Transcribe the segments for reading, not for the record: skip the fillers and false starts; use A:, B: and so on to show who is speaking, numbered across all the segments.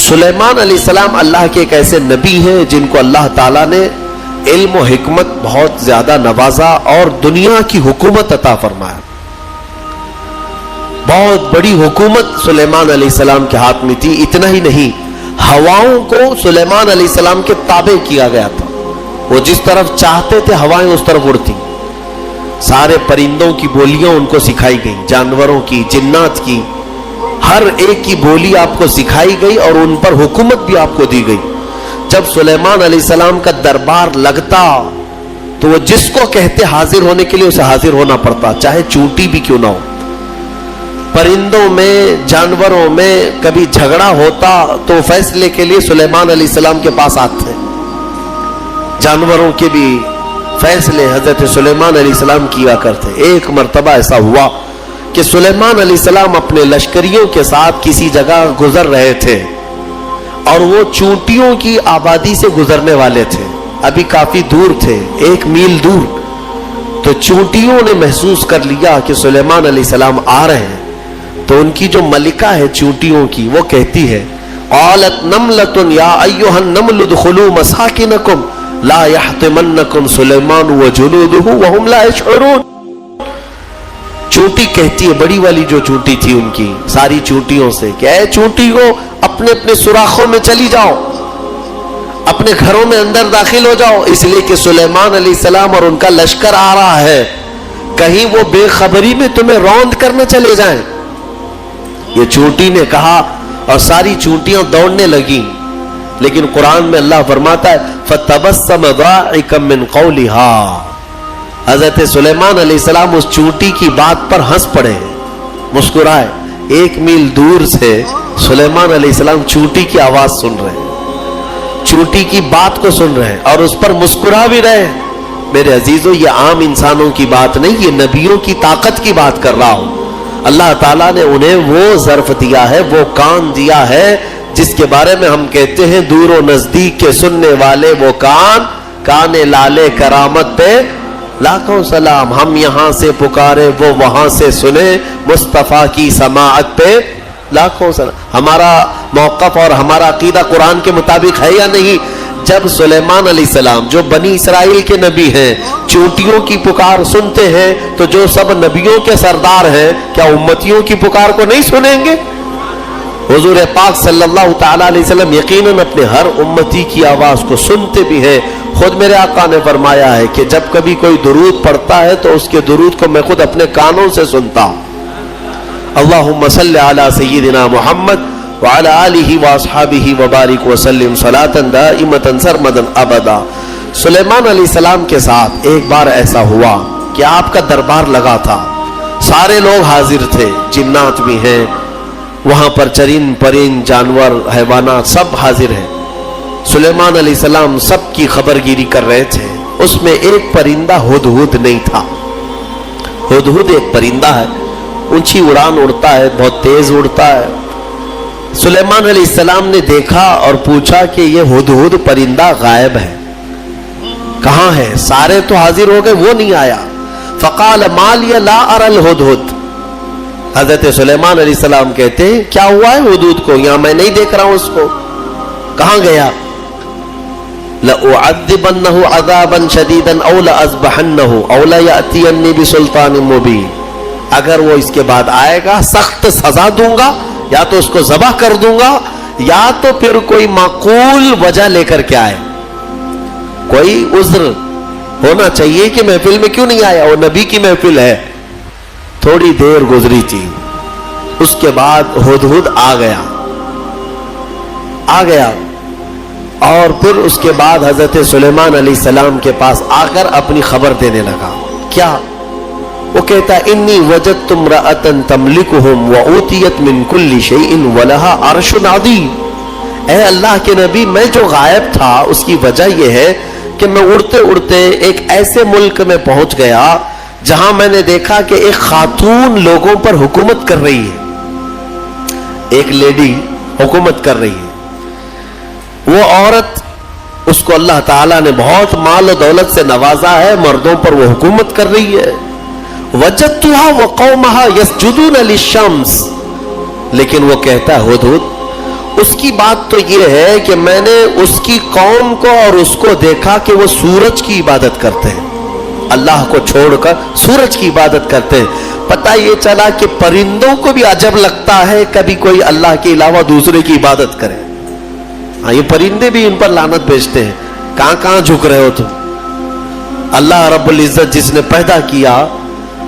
A: سلیمان علیہ السلام اللہ کے ایک ایسے نبی ہیں جن کو اللہ تعالیٰ نے علم و حکمت بہت زیادہ نوازا اور دنیا کی حکومت عطا فرمایا. بہت بڑی حکومت سلیمان علیہ السلام کے ہاتھ میں تھی. اتنا ہی نہیں، ہواؤں کو سلیمان علیہ السلام کے تابع کیا گیا تھا. وہ جس طرف چاہتے تھے ہوائیں اس طرف اڑتی. سارے پرندوں کی بولیاں ان کو سکھائی گئی، جانوروں کی، جنات کی، ہر ایک کی بولی آپ کو سکھائی گئی اور ان پر حکومت بھی آپ کو دی گئی. جب سلیمان علیہ السلام کا دربار لگتا تو وہ جس کو کہتے حاضر ہونے کے لیے اسے حاضر ہونا پڑتا، چاہے چونٹی بھی کیوں نہ ہو. پرندوں میں، جانوروں میں کبھی جھگڑا ہوتا تو فیصلے کے لیے سلیمان علیہ السلام کے پاس آتے. جانوروں کے بھی فیصلے حضرت سلیمان علیہ السلام کیا کرتے. ایک مرتبہ ایسا ہوا کہ سلیمان علیہ السلام اپنے لشکریوں کے ساتھ کسی جگہ گزر رہے تھے اور وہ چونٹیوں کی آبادی سے گزرنے والے تھے. ابھی کافی دور تھے، 1 میل دور. تو چونٹیوں نے محسوس کر لیا کہ سلیمان علیہ السلام آ رہے ہیں. تو ان کی جو ملکہ ہے چونٹیوں کی، وہ کہتی ہے قالت نملۃ یا ایھا النمل ادخلوا مساکنکم لا یحطمنکم سلیمان وجنودہ وہم لا یشعرون. چونٹی کہتی ہے، بڑی والی جو چونٹی تھی ان کی ساری چونٹیوں سے، کہ اے چونٹی ہو، اپنے اپنے سوراخوں میں چلی جاؤ، اپنے گھروں میں اندر داخل ہو جاؤ، اس لیے کہ سلیمان علیہ السلام اور ان کا لشکر آ رہا ہے، کہیں وہ بے خبری میں تمہیں روند کرنے چلے جائیں. یہ چونٹی نے کہا اور ساری چونٹیاں دوڑنے لگیں. لیکن قرآن میں اللہ فرماتا ہے فَتَبَسَّمَ ضَاحِكًا مِّن قَوْلِهَا. حضرت سلیمان علیہ السلام اس چونٹی کی بات پر ہنس پڑے، مسکرائے. 1 میل دور سے سلیمان علیہ السلام چونٹی کی آواز سن رہے ہیں، چونٹی کی بات کو سن رہے ہیں اور اس پر مسکرا بھی رہے ہیں. میرے عزیزو، یہ عام انسانوں کی بات نہیں، یہ نبیوں کی طاقت کی بات کر رہا ہوں. اللہ تعالیٰ نے انہیں وہ ظرف دیا ہے، وہ کان دیا ہے جس کے بارے میں ہم کہتے ہیں دور و نزدیک کے سننے والے وہ کان لالے کرامت پہ لاکھوں سلام. ہم یہاں سے پکارے وہ وہاں سے سنے، مصطفیٰ کی سماعت پہ لاکھوں سلام. ہمارا موقف اور ہمارا عقیدہ قرآن کے مطابق ہے یا نہیں؟ جب سلیمان علیہ السلام جو بنی اسرائیل کے نبی ہیں چونٹیوں کی پکار سنتے ہیں تو جو سب نبیوں کے سردار ہیں کیا امتیوں کی پکار کو نہیں سنیں گے؟ حضور پاک صلی اللہ تعالیٰ علیہ وسلم یقیناً اپنے ہر امتی کی آواز کو سنتے بھی ہیں. خود میرے آقا نے فرمایا ہے کہ جب کبھی کوئی درود پڑھتا ہے تو اس کے درود کو میں خود اپنے کانوں سے سنتا ہوں. اللہم صلی علی سیدنا محمد وعلی آلہ واصحابہ وبارک وسلم صلاۃ دائمۃ سرمدا ابدا. سلیمان علیہ السلام کے ساتھ ایک بار ایسا ہوا کہ آپ کا دربار لگا تھا، سارے لوگ حاضر تھے، جنات بھی ہیں وہاں پر، چرند پرند جانور حیوانات سب حاضر ہیں. سلیمان علیہ السلام سب کی خبر گیری کر رہے تھے. اس میں ایک پرندہ ہدہد نہیں تھا. ہدہد ایک پرندہ ہے، اونچی اڑان اڑتا ہے، بہت تیز اڑتا ہے. سلیمان علیہ السلام نے دیکھا اور پوچھا کہ یہ ہدہد پرندہ غائب ہے، کہاں ہے؟ سارے تو حاضر ہو گئے، وہ نہیں آیا. فقال ما لی لا اری الہدہد. حضرت سلیمان علیہ السلام کہتے ہیں کیا ہوا ہے ہدہد کو؟ یہاں میں نہیں دیکھ رہا ہوں اس کو، کہاں گیا؟ لَأُعَذِّبَنَّهُ عَذَابًا شَدِيدًا أَوْ لَأَذْبَحَنَّهُ أَوْ لَيَأْتِيَنِّي بِسُلْطَانٍ مُبِينٍ. اگر وہ اس کے بعد آئے گا سخت سزا دوں گا، یا تو اس کو ذبح کر دوں گا، یا تو پھر کوئی معقول وجہ لے کر کے آئے، کوئی عذر ہونا چاہیے کہ محفل میں کیوں نہیں آیا، وہ نبی کی محفل ہے. تھوڑی دیر گزری تھی، اس کے بعد ہدہد آ گیا اور پھر اس کے بعد حضرت سلیمان علیہ السلام کے پاس آ کر اپنی خبر دینے لگا. کیا؟ وہ کہتا انی وجدت امرأۃ تملکہم وأوتیت من کل شیء ولہا عرش عظیم. اے اللہ کے نبی، میں جو غائب تھا اس کی وجہ یہ ہے کہ میں اڑتے اڑتے ایک ایسے ملک میں پہنچ گیا جہاں میں نے دیکھا کہ ایک خاتون لوگوں پر حکومت کر رہی ہے، ایک لیڈی حکومت کر رہی ہے. وہ عورت، اس کو اللہ تعالیٰ نے بہت مال و دولت سے نوازا ہے، مردوں پر وہ حکومت کر رہی ہے. وجدتها وقومها يسجدون للشمس. لیکن وہ کہتا ہے ہدہد، اس کی بات تو یہ ہے کہ میں نے اس کی قوم کو اور اس کو دیکھا کہ وہ سورج کی عبادت کرتے ہیں، اللہ کو چھوڑ کر سورج کی عبادت کرتے ہیں۔ پتہ یہ چلا کہ پرندوں کو بھی عجب لگتا ہے کبھی کوئی اللہ کے علاوہ دوسرے کی عبادت کرے۔ ہاں، یہ پرندے بھی ان پر لعنت بھیجتے ہیں، کہاں کہاں جھک رہے ہو تم؟ اللہ رب العزت جس نے پیدا کیا،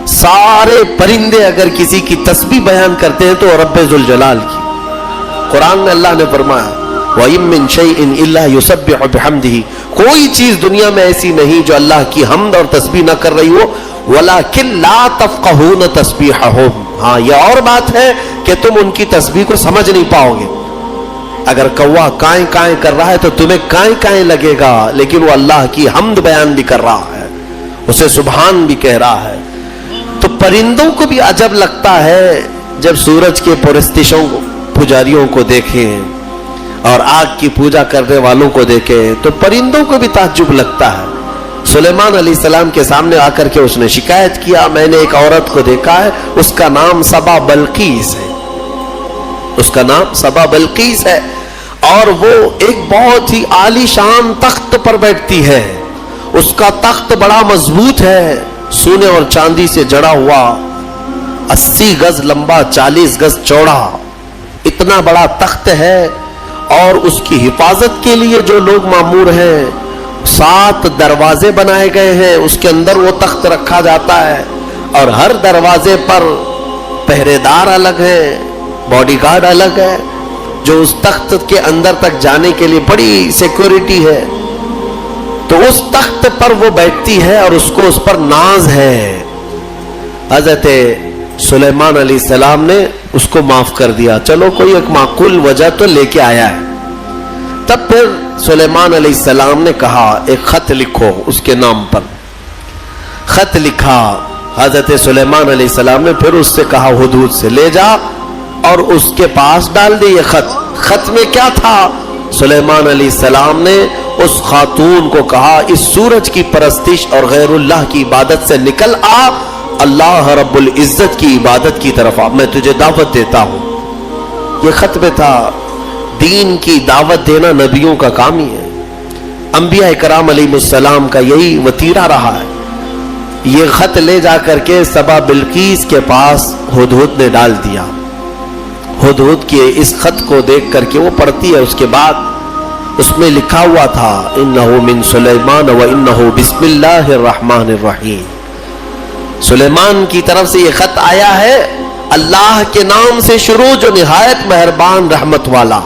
A: سارے پرندے اگر کسی کی تسبیح بیان کرتے ہیں تو رب ذوالجلال کی۔ قرآن میں اللہ نے فرمایا وَإِن مِّن شَيْءٍ إِلَّا يُسَبِّحُ بِحَمْدِهِ، کوئی چیز دنیا میں ایسی نہیں جو اللہ کی حمد اور تسبیح نہ کر رہی ہو، وَلَكِن لَا تَفْقَهُونَ تَسْبِيحَهُمْ، ہاں یہ اور بات ہے کہ تم ان کی تسبیح کو سمجھ نہیں پاؤ گے۔ اگر کوا کائیں کائیں کر رہا ہے تو تمہیں کائیں کائیں لگے گا، لیکن وہ اللہ کی حمد بیان بھی کر رہا ہے، اسے سبحان بھی کہہ رہا ہے۔ تو پرندوں کو بھی عجب لگتا ہے جب سورج کے پرستشوں پجاریوں کو دیکھیں اور آگ کی پوجا کرنے والوں کو دیکھیں تو پرندوں کو بھی تعجب لگتا ہے۔ سلیمان علیہ السلام کے سامنے آ کر کے اس نے شکایت کیا، میں نے ایک عورت کو دیکھا ہے، اس کا نام سبا بلقیس ہے، اس کا نام سبا بلقیس ہے، اور وہ ایک بہت ہی عالی شان تخت پر بیٹھتی ہے، اس کا تخت بڑا مضبوط ہے، سونے اور چاندی سے جڑا ہوا، 80 گز لمبا 40 گز چوڑا، اتنا بڑا تخت ہے، اور اس کی حفاظت کے لیے جو لوگ مامور ہیں 7 دروازے بنائے گئے ہیں، اس کے اندر وہ تخت رکھا جاتا ہے، اور ہر دروازے پر پہرے دار الگ ہے، باڈی گارڈ الگ ہے، جو اس تخت کے اندر تک جانے کے لیے بڑی سیکورٹی ہے۔ تو اس تخت پر وہ بیٹھتی ہے اور اس کو اس پر ناز ہے۔ حضرت سلیمان علیہ السلام نے اس کو معاف کر دیا، چلو کوئی ایک معقول وجہ تو لے کے آیا ہے۔ تب پھر سلیمان علیہ السلام نے کہا ایک خط لکھو اس کے نام پر۔ خط لکھا، حضرت سلیمان علیہ السلام نے پھر اس سے کہا ہدہد سے لے جا اور اس کے پاس ڈال دے یہ خط۔ خط میں کیا تھا؟ سلیمان علیہ السلام نے اس خاتون کو کہا اس سورج کی پرستش اور غیر اللہ کی عبادت سے نکل آ، اللہ رب العزت کی عبادت کی طرف آ، میں تجھے دعوت دیتا ہوں۔ یہ خط میں تھا۔ دین کی دعوت دینا نبیوں کا کام ہی ہے، انبیاء کرام علیہ السلام کا یہی وتیرہ رہا ہے۔ یہ خط لے جا کر کے سبا بلقیس کے پاس ہدہد نے ڈال دیا۔ ہدہد کے اس خط کو دیکھ کر کے وہ پڑھتی ہے، اس کے بعد اس میں لکھا ہوا تھا انہو من سلیمان و انہو بسم اللہ الرحمن الرحیم، سلیمان کی طرف سے یہ خط آیا ہے، اللہ کے نام سے شروع جو نہایت مہربان رحمت والا،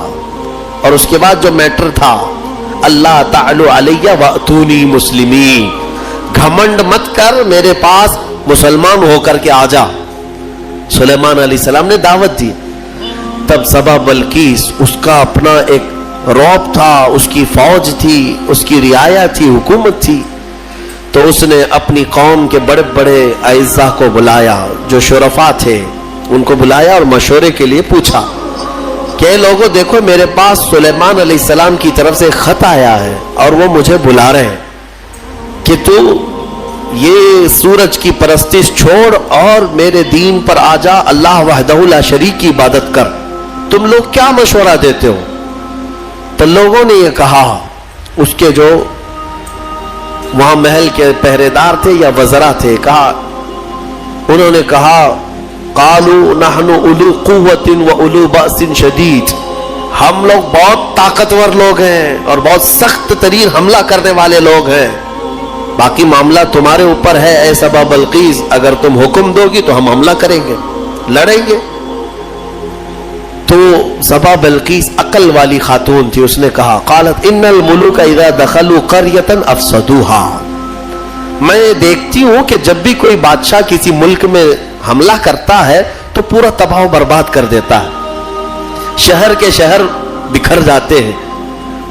A: اور اس کے بعد جو میٹر تھا اللہ تعالی علیہ واتونی مسلمین، گھمنڈ مت کر میرے پاس مسلمان ہو کر کے آ جا۔ سلیمان علیہ السلام نے دعوت دی۔ تب سبا بلقیس، اس کا اپنا ایک رعب تھا، اس کی فوج تھی، اس کی رعایا تھی، حکومت تھی، تو اس نے اپنی قوم کے بڑے بڑے اعزاء کو بلایا، جو شرفاء تھے ان کو بلایا اور مشورے کے لیے پوچھا کہ لوگوں دیکھو میرے پاس سلیمان علیہ السلام کی طرف سے خط آیا ہے اور وہ مجھے بلا رہے ہیں کہ تو یہ سورج کی پرستش چھوڑ اور میرے دین پر آ جا، اللہ وحدہ لا شریک کی عبادت کر، تم لوگ کیا مشورہ دیتے ہو؟ تو لوگوں نے یہ کہا، اس کے جو وہاں محل کے پہرے دار تھے یا وزراء تھے، انہوں نے کہا قالوا نحن اولو قوت و اولو بأس شدید، ہم لوگ بہت طاقتور لوگ ہیں اور بہت سخت ترین حملہ کرنے والے لوگ ہیں، باقی معاملہ تمہارے اوپر ہے اے سبا بلقیس، اگر تم حکم دو گی تو ہم حملہ کریں گے، لڑیں گے۔ تو سبا بلقیس عقل والی خاتون تھی، اس نے کہا قالت ان الملوک اذا دخلوا قریۃ افسدوها، میں دیکھتی ہوں کہ جب بھی کوئی بادشاہ کسی ملک میں حملہ کرتا ہے تو پورا تباہ و برباد کر دیتا ہے، شہر کے شہر بکھر جاتے ہیں،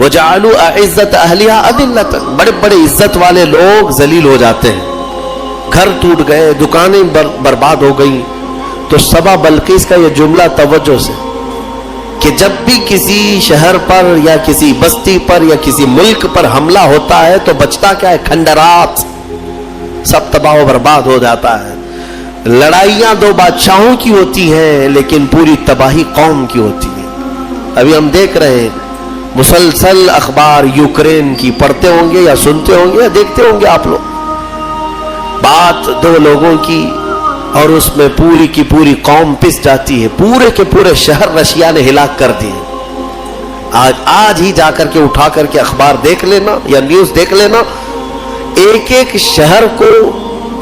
A: وجعلوا اعزت اہلها اذلۃ، بڑے بڑے عزت والے لوگ ذلیل ہو جاتے ہیں، گھر ٹوٹ گئے، دکانیں برباد ہو گئیں۔ تو سبا بلقیس کا یہ جملہ توجہ سے کہ جب بھی کسی شہر پر یا کسی بستی پر یا کسی ملک پر حملہ ہوتا ہے تو بچتا کیا ہے؟ کھنڈرات، سب تباہ و برباد ہو جاتا ہے۔ لڑائیاں دو بادشاہوں کی ہوتی ہیں لیکن پوری تباہی قوم کی ہوتی ہے۔ ابھی ہم دیکھ رہے ہیں مسلسل اخبار یوکرین کی پڑھتے ہوں گے یا سنتے ہوں گے یا دیکھتے ہوں گے آپ لوگ. بات دو لوگوں کی اور اس میں پوری کی پوری قوم پس جاتی ہے. پورے کے پورے شہر رشیا نے ہلاک کر دیے. آج ہی جا کر کے اٹھا کر کے اخبار دیکھ لینا یا نیوز دیکھ لینا, ایک ایک شہر کو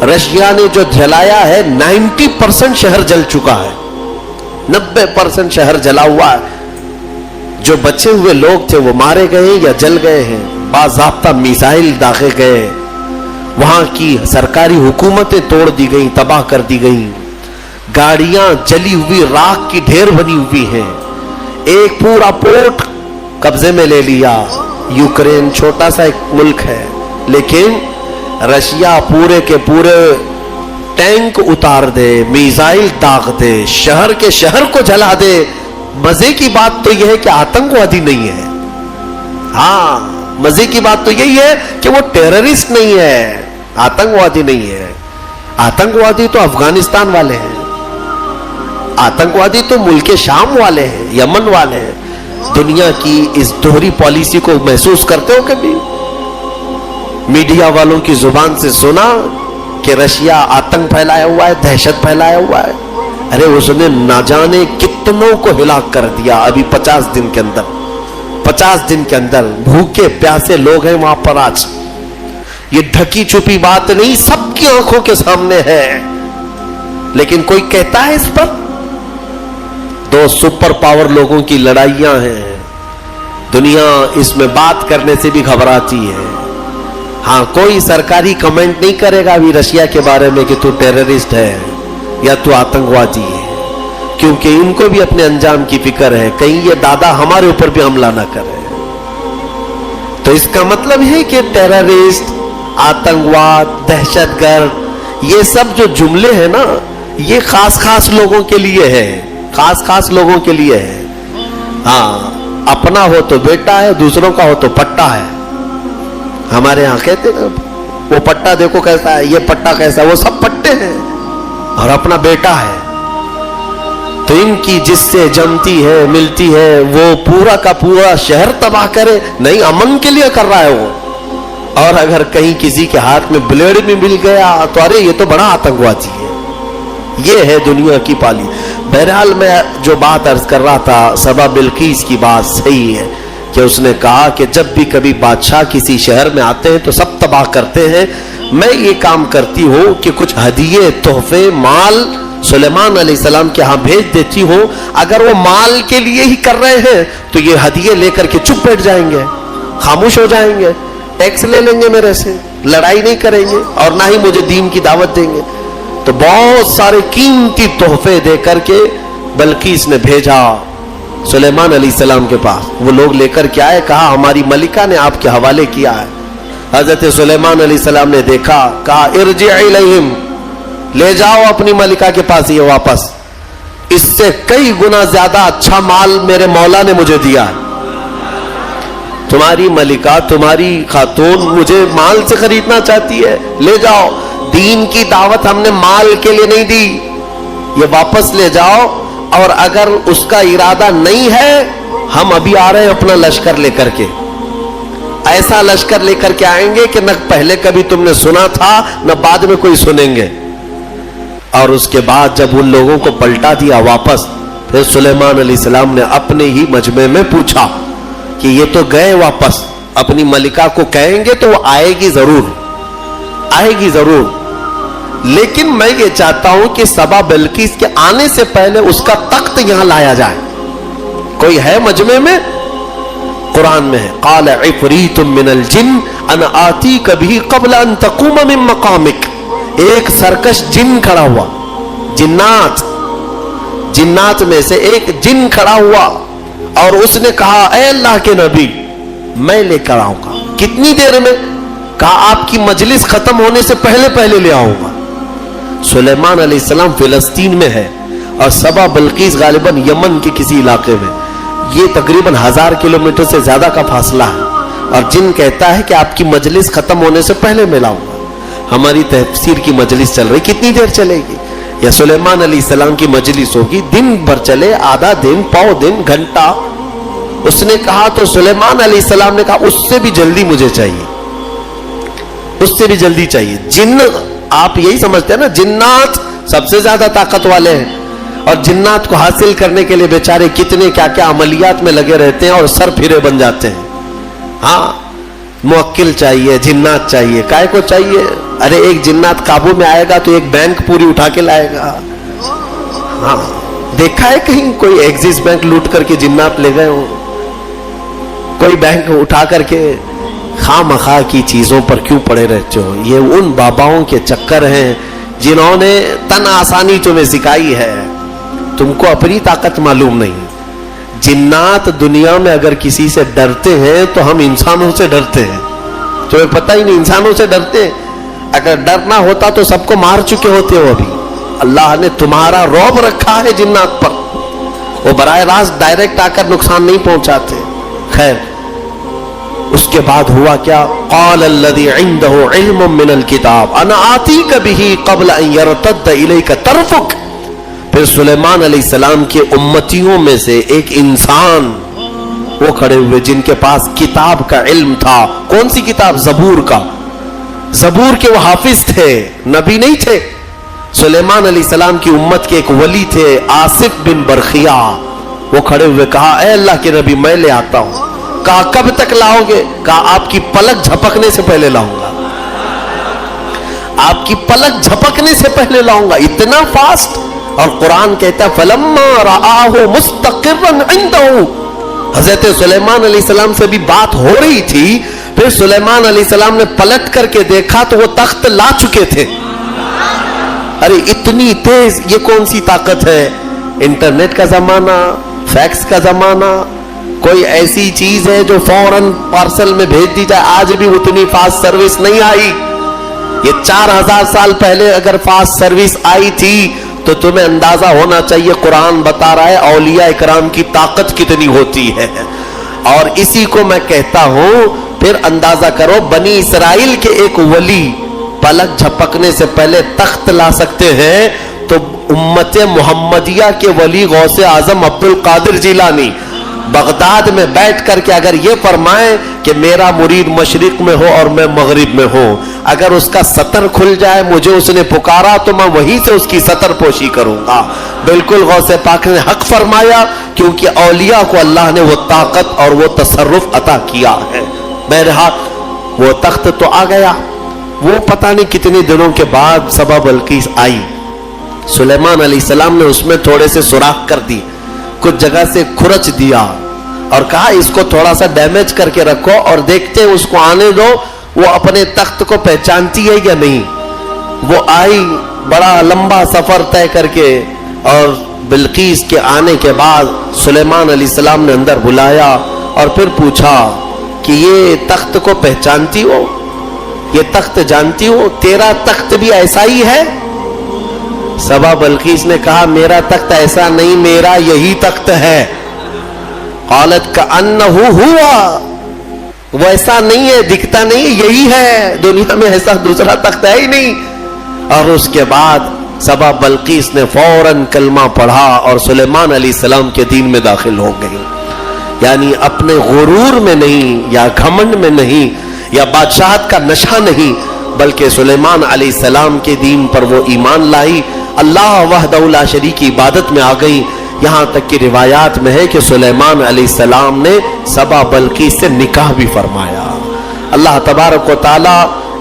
A: رشیا نے جو جلایا ہے 90% شہر جل چکا ہے. 90% شہر جلا ہوا ہے. جو بچے ہوئے لوگ تھے وہ مارے گئے یا جل گئے ہیں. باضابطہ میزائل داغے گئے. وہاں کی سرکاری حکومتیں توڑ دی گئیں, تباہ کر دی گئیں. گاڑیاں جلی ہوئی راکھ کی ڈھیر بنی ہوئی ہیں. ایک پورا پورٹ قبضے میں لے لیا. یوکرین چھوٹا سا ایک ملک ہے, لیکن رشیا پورے کے پورے ٹینک اتار دے, میزائل داغ دے, شہر کے شہر کو جلا دے. مزے کی بات تو یہ ہے کہ آتنکوادی نہیں ہے. ہاں, مزے کی بات تو یہی ہے کہ وہ ٹیررسٹ نہیں ہے, آتنکوادی نہیں ہے. آتنکوادی تو افغانستان والے ہیں, آتنکوادی تو ملک شام والے ہیں, یمن والے ہیں. دنیا کی اس دوہری پالیسی کو محسوس کرتے ہو کبھی؟ میڈیا والوں کی زبان سے سنا کہ رشیا آتنک پھیلایا ہوا ہے, دہشت پھیلایا ہوا ہے. ارے اس نے نہ جانے کتنوں کو ہلاک کر دیا ابھی 50 دن کے اندر. 50 دن کے اندر بھوکے پیاسے لوگ ہیں وہاں پر. آج یہ ڈھکی چھپی بات نہیں, سب کی آنکھوں کے سامنے ہے. لیکن کوئی کہتا ہے اس پر؟ دو سپر پاور لوگوں کی لڑائیاں ہیں. دنیا اس میں بات کرنے سے بھی گھبراتی ہے. ہاں, کوئی سرکاری کمنٹ نہیں کرے گا ابھی رشیا کے بارے میں کہ تو ٹیررسٹ ہے یا تو آتنکوادی ہے, کیونکہ ان کو بھی اپنے انجام کی فکر ہے, کہیں یہ دادا ہمارے اوپر بھی حملہ نہ کرے. تو اس کا مطلب ہے کہ ٹیررسٹ, آتنکواد, دہشت گرد, یہ سب جو جملے ہیں نا, یہ خاص خاص لوگوں کے لیے ہے, خاص خاص لوگوں کے لیے ہے. ہاں, اپنا ہو تو بیٹا ہے, دوسروں کا ہو تو پٹا ہے. ہمارے ہاں کہتے ہیں وہ پٹا دیکھو کیسا ہے, یہ پٹا کیسا ہے, وہ سب پٹے ہیں اور اپنا بیٹا ہے. تو ان کی جس سے جمتی ہے, ملتی ہے, وہ پورا کا پورا شہر تباہ کرے, نہیں امن کے لیے کر رہا ہے وہ. اور اگر کہیں کسی کے ہاتھ میں بلیڈ بھی مل گیا تو ارے یہ تو بڑا آتنکوادی ہے. یہ ہے دنیا کی پالی. بہرحال میں جو بات عرض کر رہا تھا, سبا بلقیس کی بات صحیح ہے کہ اس نے کہا کہ جب بھی کبھی بادشاہ کسی شہر میں آتے ہیں تو سب تباہ کرتے ہیں. میں یہ کام کرتی ہوں کہ کچھ ہدیے, تحفے, مال سلیمان علیہ السلام کے ہاں بھیج دیتی ہوں. اگر وہ مال کے لیے ہی کر رہے ہیں تو یہ ہدیے لے کر کے چپ بیٹھ جائیں گے, خاموش ہو جائیں گے, ٹیکس لے لیں گے میرے سے, لڑائی نہیں کریں گے اور نہ ہی مجھے دین کی دعوت دیں گے. تو بہت سارے قیمتی تحفے دے کر کے بلقیس نے بھیجا سلیمان علیہ السلام کے پاس. وہ لوگ لے کر کے آئے, کہا ہماری ملکہ نے آپ کے حوالے کیا ہے. حضرت سلیمان علیہ السلام نے دیکھا, کہا ارجع الیہم, لے جاؤ اپنی ملکہ کے پاس یہ واپس, اس سے کئی گنا زیادہ اچھا مال میرے مولا نے مجھے دیا ہے. تمہاری ملکہ, تمہاری خاتون مجھے مال سے خریدنا چاہتی ہے, لے جاؤ. دین کی دعوت ہم نے مال کے لیے نہیں دی, یہ واپس لے جاؤ. اور اگر اس کا ارادہ نہیں ہے, ہم ابھی آ رہے ہیں اپنا لشکر لے کر کے. ایسا لشکر لے کر کے آئیں گے کہ نہ پہلے کبھی تم نے سنا تھا نہ بعد میں کوئی سنیں گے. اور اس کے بعد جب ان لوگوں کو پلٹا دیا واپس, پھر سلیمان علیہ السلام نے اپنے ہی مجمع میں پوچھا کہ یہ تو گئے واپس, اپنی ملکہ کو کہیں گے تو وہ آئے گی ضرور, آئے گی ضرور, لیکن میں یہ چاہتا ہوں کہ سبا بلقیس کے آنے سے پہلے اس کا تخت یہاں لایا جائے. کوئی ہے مجمع میں؟ قرآن میں ہے, قال عفریت من الجن انا آتیک بہ قبل ان تقوم من مقامک. ایک سرکش جن کھڑا ہوا, جنات میں سے ایک جن کھڑا ہوا اور اس نے کہا اے اللہ کے نبی میں لے کر آؤں گا. کتنی دیر میں؟ کہا آپ کی مجلس ختم ہونے سے پہلے لے آؤں گا. سلیمان علیہ السلام فلسطین میں ہے اور سبا بلقیس غالباً یمن کے کسی علاقے میں. یہ تقریباً 1000 کلومیٹر سے زیادہ کا فاصلہ ہے. اور جن کہتا ہے کہ آپ کی مجلس ختم ہونے سے پہلے میں لاؤں گا. ہماری تفسیر کی مجلس چل رہی, کتنی دیر چلے گی؟ یا سلیمان علیہ السلام کی مجلس ہوگی, دن بھر چلے, آدھا دن, پاؤ دن, گھنٹہ, اس نے کہا تو سلیمان علیہ السلام نے کہا اس سے بھی جلدی مجھے چاہیے، اس سے بھی جلدی چاہیے۔ جن آپ یہی سمجھتے ہیں نا جنات سب سے زیادہ طاقت والے ہیں، اور جنات کو حاصل کرنے کے لیے بیچارے کتنے کیا کیا عملیات میں لگے رہتے ہیں اور سر پھرے بن جاتے ہیں۔ ہاں موکل چاہیے، جنات چاہیے، کائے کو چاہیے؟ ارے ایک جنات قابو میں آئے گا تو ایک بینک پوری اٹھا کے لائے گا۔ ہاں دیکھا ہے کہیں کوئی ایکسس بینک لوٹ کر کے جنات لے گئے ہوں؟ کوئی بینک اٹھا کر کے خواہ مخواہ کی چیزوں پر کیوں پڑے رہتے ہو؟ یہ ان باباؤں کے چکر ہیں جنہوں نے تن آسانی تمہیں سکھائی ہے، تم کو اپنی طاقت معلوم نہیں۔ جنات دنیا میں اگر کسی سے ڈرتے ہیں تو ہم انسانوں سے ڈرتے ہیں، تمہیں پتہ ہی نہیں انسانوں سے ڈرتے ہیں۔ اگر ڈرنا ہوتا تو سب کو مار چکے ہوتے ہو ابھی۔ اللہ نے تمہارا رعب رکھا ہے جنات پر، وہ براہ راست ڈائریکٹ آ کر نقصان نہیں پہنچاتے۔ خیر اس کے بعد ہوا کیا؟ قال الذی عنده علم من الکتاب انا آتیک بہ قبل ان یرتد الیک طرفک۔ پھر سلیمان علیہ السلام کے امتیوں میں سے ایک انسان وہ کھڑے ہوئے جن کے پاس کتاب کا علم تھا۔ کون سی کتاب؟ زبور کا۔ زبور کے وہ حافظ تھے، نبی نہیں تھے۔ سلیمان علیہ السلام کی امت کے ایک ولی تھے آصف بن برخیا، وہ کھڑے ہوئے کہا اے اللہ کے نبی میں لے آتا ہوں۔ کہا کب تک لاؤ گے؟ کہا آپ کی پلک جھپکنے سے پہلے لاؤں گا، آپ کی پلک جھپکنے سے پہلے لاؤں گا، اتنا فاسٹ۔ اور قرآن کہتا ہے فَلَمَّا رَآهُ مُسْتَقِرًّا عِنْدَهُ۔ حضرت سلیمان علیہ السلام سے بھی بات ہو رہی تھی، پھر سلیمان علیہ السلام نے پلٹ کر کے دیکھا تو وہ تخت لا چکے تھے۔ ارے اتنی تیز یہ کون سی طاقت ہے؟ انٹرنیٹ کا زمانہ، فیکس کا زمانہ، کوئی ایسی چیز ہے جو فوراً پارسل میں بھیج دی جائے؟ آج بھی اتنی فاسٹ سروس نہیں آئی۔ یہ 4000 سال پہلے اگر فاسٹ سروس آئی تھی تو تمہیں اندازہ ہونا چاہیے قرآن بتا رہا ہے اولیاء اکرام کی طاقت کتنی ہوتی ہے۔ اور اسی کو میں کہتا ہوں پھر اندازہ کرو بنی اسرائیل کے ایک ولی پلک جھپکنے سے پہلے تخت لا سکتے ہیں، تو امت محمدیہ کے ولی غوث اعظم عبد القادر جیلانی بغداد میں بیٹھ کر کے اگر یہ فرمائیں کہ میرا مرید مشرق میں ہو اور میں مغرب میں ہوں، اگر اس کا سطر کھل جائے مجھے اس نے پکارا تو میں وہیں سے اس کی سطر پوشی کروں گا۔ بالکل غوث پاک نے حق فرمایا، کیونکہ اولیاء کو اللہ نے وہ طاقت اور وہ تصرف عطا کیا ہے۔ بہرحال وہ تخت تو آ گیا، وہ پتہ نہیں کتنے دنوں کے بعد سبا بلقیس آئی، سلیمان علیہ السلام نے اس میں تھوڑے سے سوراخ کر دی، کچھ جگہ سے کھرچ دیا اور کہا اس کو تھوڑا سا ڈیمیج کر کے رکھو اور دیکھتے اس کو آنے دو وہ اپنے تخت کو پہچانتی ہے یا نہیں۔ وہ آئی بڑا لمبا سفر طے کر کے، اور بلقیس کے آنے کے بعد سلیمان علیہ السلام نے اندر بلایا اور پھر پوچھا کہ یہ تخت کو پہچانتی ہو، یہ تخت جانتی ہو، تیرا تخت بھی ایسا ہی ہے؟ سبا بلقیس نے کہا میرا تخت ایسا نہیں، میرا یہی تخت ہے۔ قالت کأنہ ہوا، وہ ایسا نہیں ہے، دکھتا نہیں ہے، یہی ہے، دنیا میں ایسا دوسرا تخت ہے ہی نہیں۔ اور اس کے بعد سبا بلقیس نے فوراً کلمہ پڑھا اور سلیمان علیہ السلام کے دین میں داخل ہو گئی۔ یعنی اپنے غرور میں نہیں یا گھمنڈ میں نہیں یا بادشاہت کا نشہ نہیں، بلکہ سلیمان علیہ السلام کے دین پر وہ ایمان لائی، اللہ وحدہ لا شریک کی عبادت میں آ گئی۔ یہاں تک کہ روایات میں ہے کہ سلیمان علیہ السلام نے سبا بلقیس سے نکاح بھی فرمایا۔ اللہ تبارک و تعالی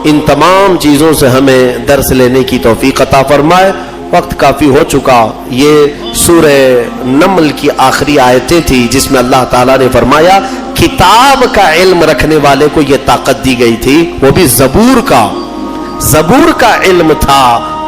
A: ان تمام چیزوں سے ہمیں درس لینے کی توفیق عطا فرمائے۔ وقت کافی ہو چکا، یہ سورہ نمل کی آخری آیتیں تھی جس میں اللہ تعالیٰ نے فرمایا کتاب کا علم رکھنے والے کو یہ طاقت دی گئی تھی، وہ بھی زبور کا علم تھا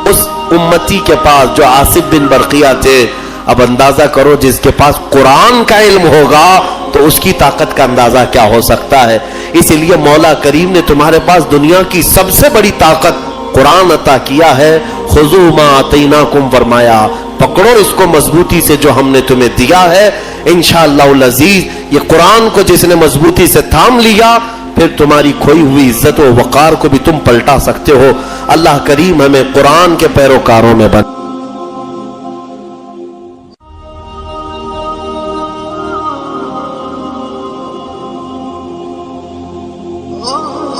A: اس امتی کے پاس جو آصف بن برقیہ تھے۔ اب اندازہ کرو جس کے پاس قرآن کا علم ہوگا تو اس کی طاقت کا اندازہ کیا ہو سکتا ہے۔ اس لیے مولا کریم نے تمہارے پاس دنیا کی سب سے بڑی طاقت قرآن عطا کیا ہے۔ خذوا ما آتیناکم فرمایا، پکڑو اس کو مضبوطی سے جو ہم نے تمہیں دیا ہے۔ انشاءاللہ العزیز یہ قرآن کو جس نے مضبوطی سے تھام لیا پھر تمہاری کھوئی ہوئی عزت و وقار کو بھی تم پلٹا سکتے ہو۔ اللہ کریم ہمیں قرآن کے پیروکاروں میں بنا۔
B: اللہ